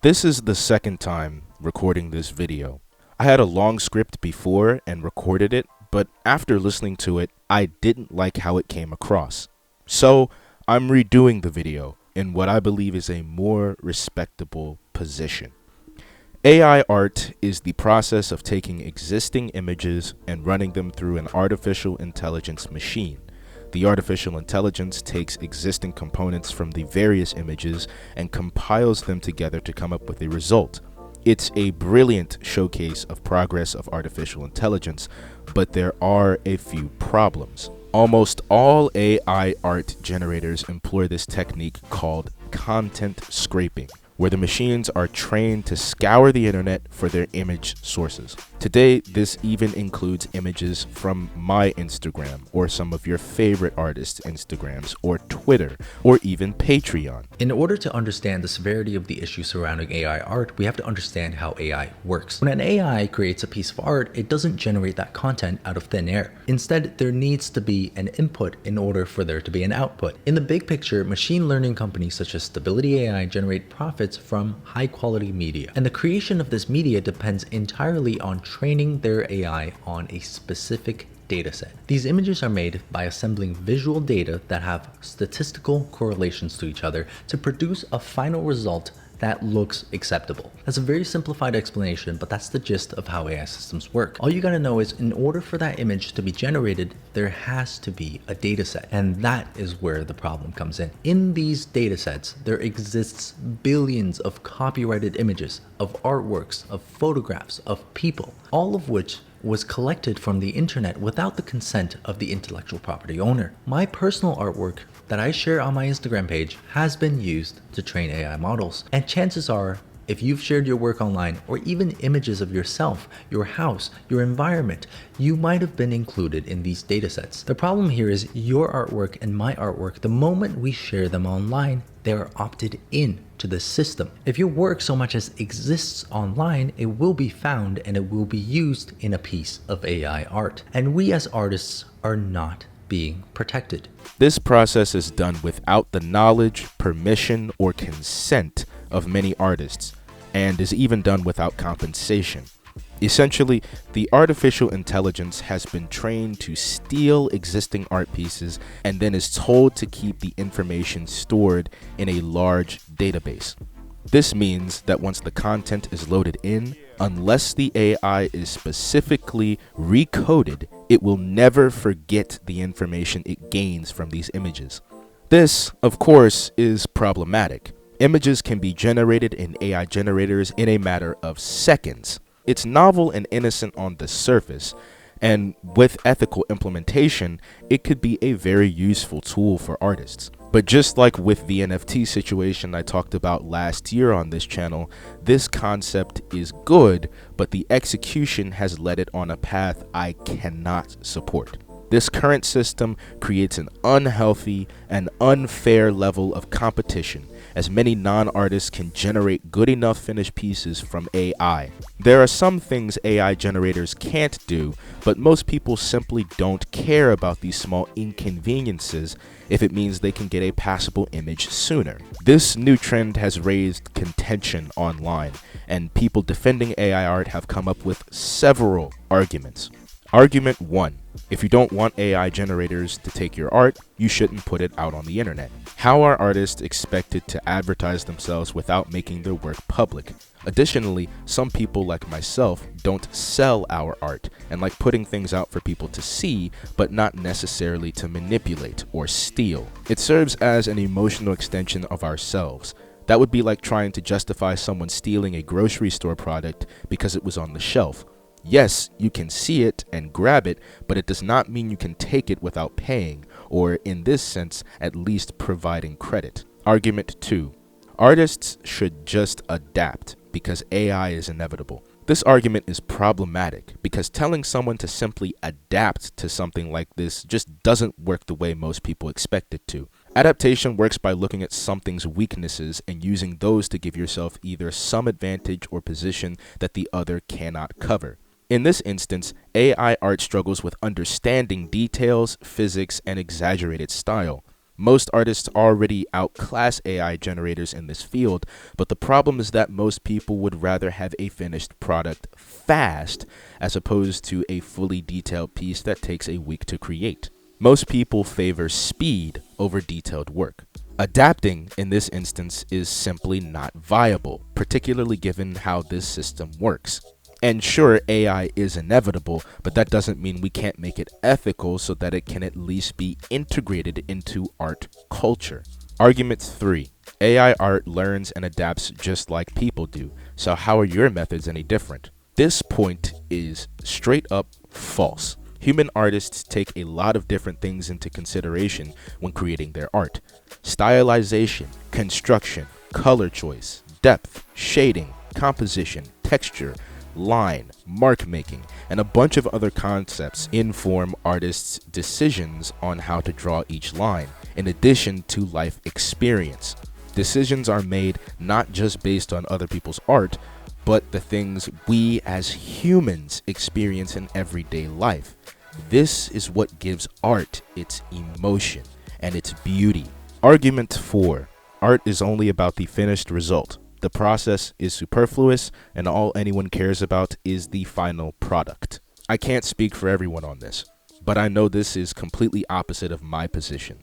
This is the second time recording this video. I had a long script before and recorded it, but after listening to it, I didn't like how it came across. So I'm redoing the video in what I believe is a more respectable position. AI art is the process of taking existing images and running them through an artificial intelligence machine. The artificial intelligence takes existing components from the various images and compiles them together to come up with a result. It's a brilliant showcase of progress of artificial intelligence, but there are a few problems. Almost all AI art generators employ this technique called content scraping, where the machines are trained to scour the internet for their image sources. Today, this even includes images from my Instagram, or some of your favorite artists' Instagrams, or Twitter, or even Patreon. In order to understand the severity of the issue surrounding AI art, we have to understand how AI works. When an AI creates a piece of art, it doesn't generate that content out of thin air. Instead, there needs to be an input in order for there to be an output. In the big picture, machine learning companies such as Stability AI generate profits from high quality media. And the creation of this media depends entirely on training their AI on a specific dataset. These images are made by assembling visual data that have statistical correlations to each other to produce a final result that looks acceptable. That's a very simplified explanation, but that's the gist of how AI systems work. All you gotta know is in order for that image to be generated, there has to be a dataset. And that is where the problem comes in. In these datasets, there exists billions of copyrighted images, of artworks, of photographs, of people, all of which was collected from the internet without the consent of the intellectual property owner. My personal artwork that I share on my Instagram page has been used to train AI models. And chances are, if you've shared your work online or even images of yourself, your house, your environment, you might have been included in these datasets. The problem here is your artwork and my artwork, the moment we share them online, they are opted in to the system. If your work so much as exists online, it will be found and it will be used in a piece of AI art. And we as artists are not being protected. This process is done without the knowledge, permission, or consent of many artists, and is even done without compensation. Essentially, the artificial intelligence has been trained to steal existing art pieces and then is told to keep the information stored in a large database. This means that once the content is loaded in, unless the AI is specifically recoded, it will never forget the information it gains from these images. This, of course, is problematic. Images can be generated in AI generators in a matter of seconds. It's novel and innocent on the surface, and with ethical implementation, it could be a very useful tool for artists. But just like with the NFT situation I talked about last year on this channel, this concept is good, but the execution has led it on a path I cannot support. This current system creates an unhealthy and unfair level of competition, as many non-artists can generate good enough finished pieces from AI. There are some things AI generators can't do, but most people simply don't care about these small inconveniences if it means they can get a passable image sooner. This new trend has raised contention online, and people defending AI art have come up with several arguments. Argument 1. If you don't want AI generators to take your art, you shouldn't put it out on the internet. How are artists expected to advertise themselves without making their work public? Additionally, some people like myself don't sell our art and like putting things out for people to see, but not necessarily to manipulate or steal. It serves as an emotional extension of ourselves. That would be like trying to justify someone stealing a grocery store product because it was on the shelf. Yes, you can see it and grab it, but it does not mean you can take it without paying, or in this sense, at least providing credit. Argument 2. Artists should just adapt because AI is inevitable. This argument is problematic because telling someone to simply adapt to something like this just doesn't work the way most people expect it to. Adaptation works by looking at something's weaknesses and using those to give yourself either some advantage or position that the other cannot cover. In this instance, AI art struggles with understanding details, physics, and exaggerated style. Most artists already outclass AI generators in this field, but the problem is that most people would rather have a finished product fast as opposed to a fully detailed piece that takes a week to create. Most people favor speed over detailed work. Adapting in this instance is simply not viable, particularly given how this system works. And sure, AI is inevitable, but that doesn't mean we can't make it ethical so that it can at least be integrated into art culture. Argument 3. AI art learns and adapts just like people do, so how are your methods any different? This point is straight up false. Human artists take a lot of different things into consideration when creating their art. Stylization, construction, color choice, depth, shading, composition, texture, line, mark making, and a bunch of other concepts inform artists' decisions on how to draw each line, in addition to life experience. Decisions are made not just based on other people's art, but the things we as humans experience in everyday life. This is what gives art its emotion and its beauty. Argument 4. Art is only about the finished result. The process is superfluous, and all anyone cares about is the final product. I can't speak for everyone on this, but I know this is completely opposite of my position.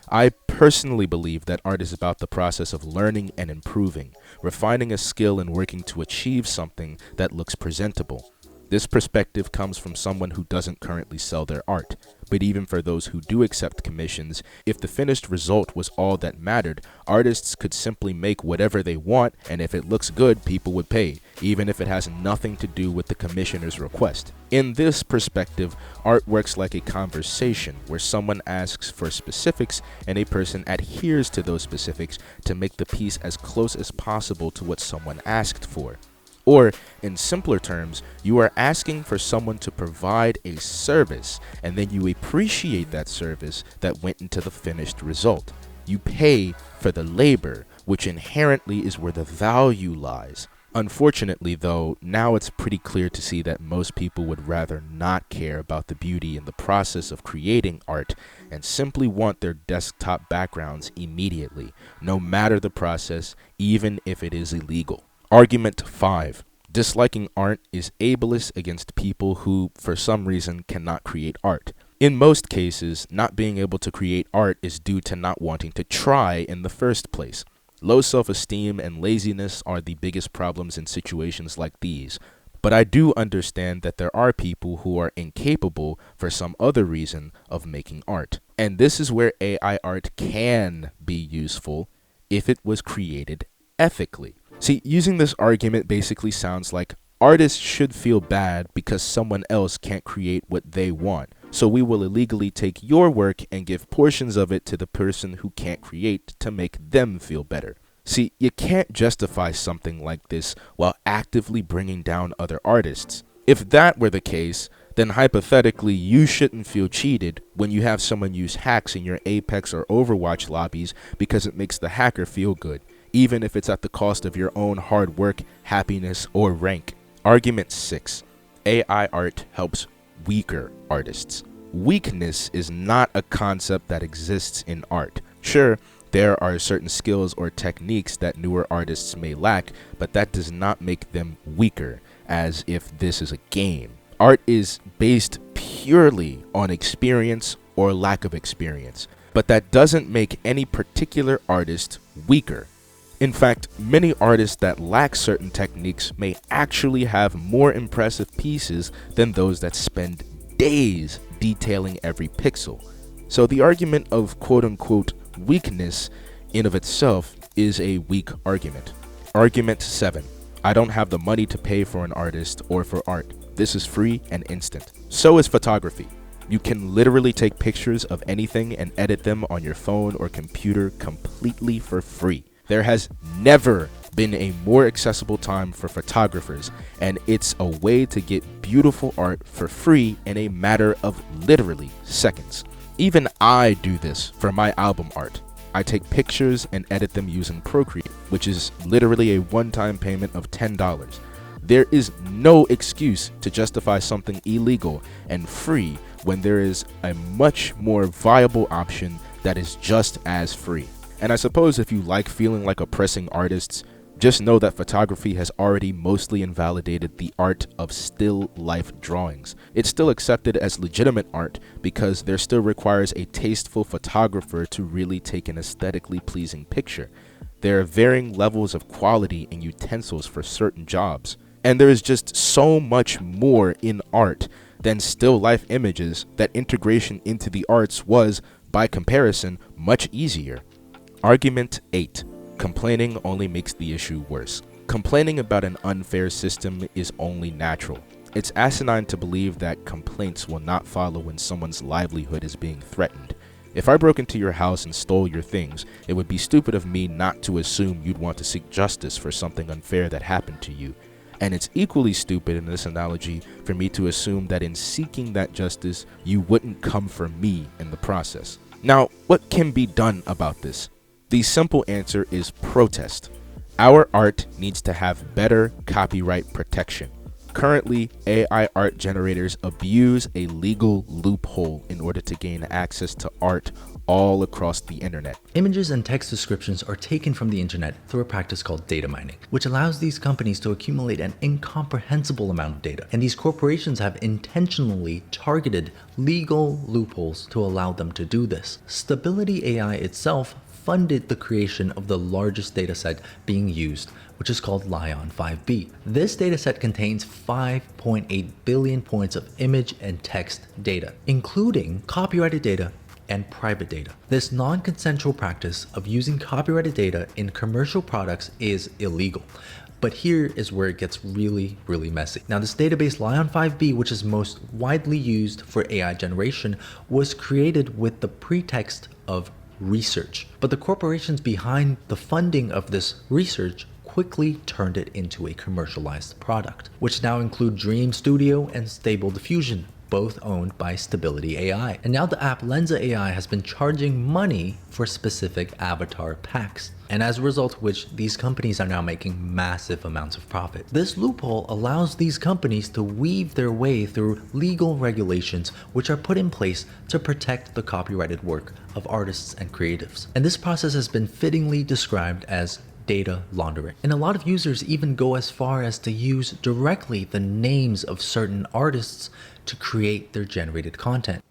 I personally believe that art is about the process of learning and improving, refining a skill and working to achieve something that looks presentable. This perspective comes from someone who doesn't currently sell their art, but even for those who do accept commissions, if the finished result was all that mattered, artists could simply make whatever they want, and if it looks good, people would pay, even if it has nothing to do with the commissioner's request. In this perspective, art works like a conversation where someone asks for specifics and a person adheres to those specifics to make the piece as close as possible to what someone asked for. Or, in simpler terms, you are asking for someone to provide a service, and then you appreciate that service that went into the finished result. You pay for the labor, which inherently is where the value lies. Unfortunately, though, now it's pretty clear to see that most people would rather not care about the beauty in the process of creating art and simply want their desktop backgrounds immediately, no matter the process, even if it is illegal. Argument 5. Disliking art is ableist against people who, for some reason, cannot create art. In most cases, not being able to create art is due to not wanting to try in the first place. Low self-esteem and laziness are the biggest problems in situations like these. But I do understand that there are people who are incapable, for some other reason, of making art. And this is where AI art can be useful if it was created ethically. See, using this argument basically sounds like artists should feel bad because someone else can't create what they want. So we will illegally take your work and give portions of it to the person who can't create to make them feel better. See, you can't justify something like this while actively bringing down other artists. If that were the case, then hypothetically you shouldn't feel cheated when you have someone use hacks in your Apex or Overwatch lobbies because it makes the hacker feel good, even if it's at the cost of your own hard work, happiness, or rank. Argument 6. AI art helps weaker artists. Weakness is not a concept that exists in art. Sure, there are certain skills or techniques that newer artists may lack, but that does not make them weaker, as if this is a game. Art is based purely on experience or lack of experience, but that doesn't make any particular artist weaker. In fact, many artists that lack certain techniques may actually have more impressive pieces than those that spend days detailing every pixel. So the argument of quote-unquote weakness in of itself is a weak argument. Argument 7. I don't have the money to pay for an artist or for art. This is free and instant. So is photography. You can literally take pictures of anything and edit them on your phone or computer completely for free. There has never been a more accessible time for photographers, and it's a way to get beautiful art for free in a matter of literally seconds. Even I do this for my album art. I take pictures and edit them using Procreate, which is literally a one-time payment of $10. There is no excuse to justify something illegal and free when there is a much more viable option that is just as free. And I suppose if you like feeling like oppressing artists, just know that photography has already mostly invalidated the art of still life drawings. It's still accepted as legitimate art because there still requires a tasteful photographer to really take an aesthetically pleasing picture. There are varying levels of quality and utensils for certain jobs. And there is just so much more in art than still life images that integration into the arts was, by comparison, much easier. Argument 8. Complaining only makes the issue worse. Complaining about an unfair system is only natural. It's asinine to believe that complaints will not follow when someone's livelihood is being threatened. If I broke into your house and stole your things, it would be stupid of me not to assume you'd want to seek justice for something unfair that happened to you. And it's equally stupid in this analogy for me to assume that in seeking that justice, you wouldn't come for me in the process. Now, what can be done about this? The simple answer is protest. Our art needs to have better copyright protection. Currently, AI art generators abuse a legal loophole in order to gain access to art all across the internet. Images and text descriptions are taken from the internet through a practice called data mining, which allows these companies to accumulate an incomprehensible amount of data. And these corporations have intentionally targeted legal loopholes to allow them to do this. Stability AI itself funded the creation of the largest dataset being used, which is called Lion 5B. This dataset contains 5.8 billion points of image and text data, including copyrighted data and private data. This non-consensual practice of using copyrighted data in commercial products is illegal. But here is where it gets really messy. Now, this database Lion 5B, which is most widely used for AI generation, was created with the pretext of research. But the corporations behind the funding of this research quickly turned it into a commercialized product, which now include Dream Studio and Stable Diffusion, both owned by Stability AI. And now the app Lensa AI has been charging money for specific avatar packs. And as a result of which, these companies are now making massive amounts of profit. This loophole allows these companies to weave their way through legal regulations which are put in place to protect the copyrighted work of artists and creatives. And this process has been fittingly described as data laundering. And a lot of users even go as far as to use directly the names of certain artists to create their generated content.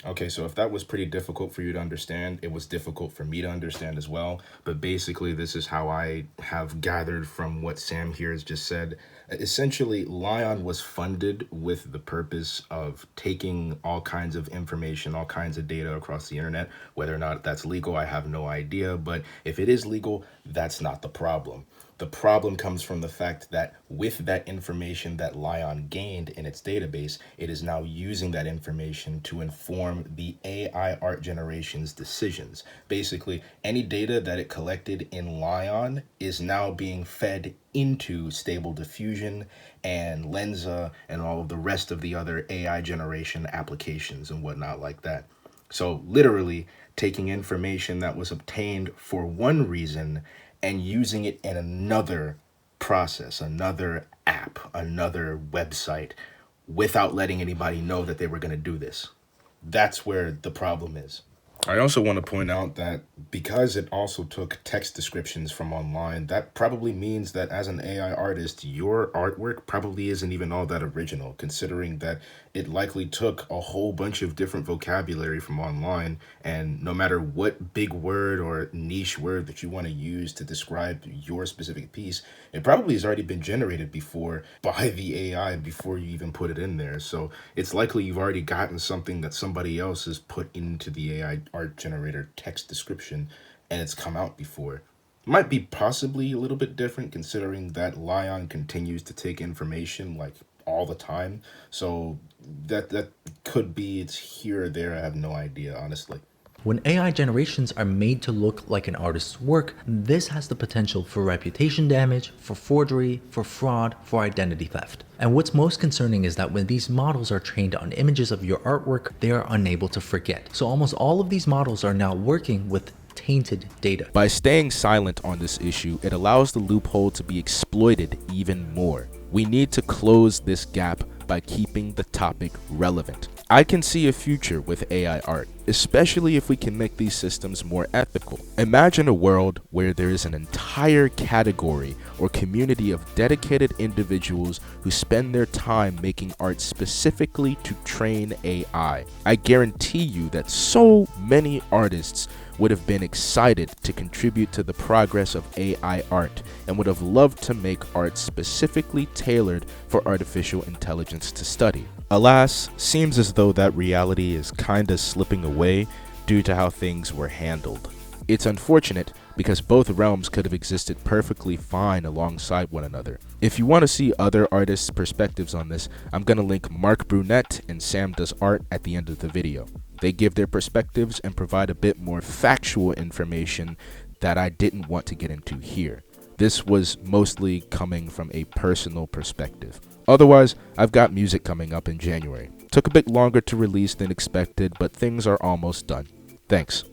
Okay, so if that was pretty difficult for you to understand, it was difficult for me to understand as well. But basically, this is how I have gathered from what Sam here has just said. Essentially, Lion was funded with the purpose of taking all kinds of information, all kinds of data across the internet. Whether or not that's legal, I have no idea. But if it is legal, that's not the problem. The problem comes from the fact that with that information that Lion gained in its database, it is now using that information to inform the AI art generation's decisions. Basically, any data that it collected in Lion is now being fed into Stable Diffusion and Lensa and all of the rest of the other AI generation applications and whatnot like that. So literally taking information that was obtained for one reason and using it in another process, another app, another website, without letting anybody know that they were going to do this. That's where the problem is. I also want to point out that because it also took text descriptions from online, that probably means that as an AI artist, your artwork probably isn't even all that original, considering that it likely took a whole bunch of different vocabulary from online, and no matter what big word or niche word that you want to use to describe your specific piece, it probably has already been generated before by the AI before you even put it in there. So it's likely you've already gotten something that somebody else has put into the AI art generator text description and it's come out before. Might be possibly a little bit different considering that Lion continues to take information like all the time. So that could be it's here or there. I have no idea, honestly. When AI generations are made to look like an artist's work, this has the potential for reputation damage, for forgery, for fraud, for identity theft. And what's most concerning is that when these models are trained on images of your artwork, they are unable to forget. So almost all of these models are now working with tainted data. By staying silent on this issue, it allows the loophole to be exploited even more. We need to close this gap by keeping the topic relevant. I can see a future with AI art. especially if we can make these systems more ethical. Imagine a world where there is an entire category or community of dedicated individuals who spend their time making art specifically to train AI. I guarantee you that so many artists would have been excited to contribute to the progress of AI art and would have loved to make art specifically tailored for artificial intelligence to study. Alas, seems as though that reality is kinda slipping away due to how things were handled. It's unfortunate because both realms could have existed perfectly fine alongside one another. If you want to see other artists' perspectives on this, I'm gonna link Mark Brunette and Sam Does Art at the end of the video. They give their perspectives and provide a bit more factual information that I didn't want to get into here. This was mostly coming from a personal perspective. Otherwise, I've got music coming up in January. Took a bit longer to release than expected, but things are almost done. Thanks.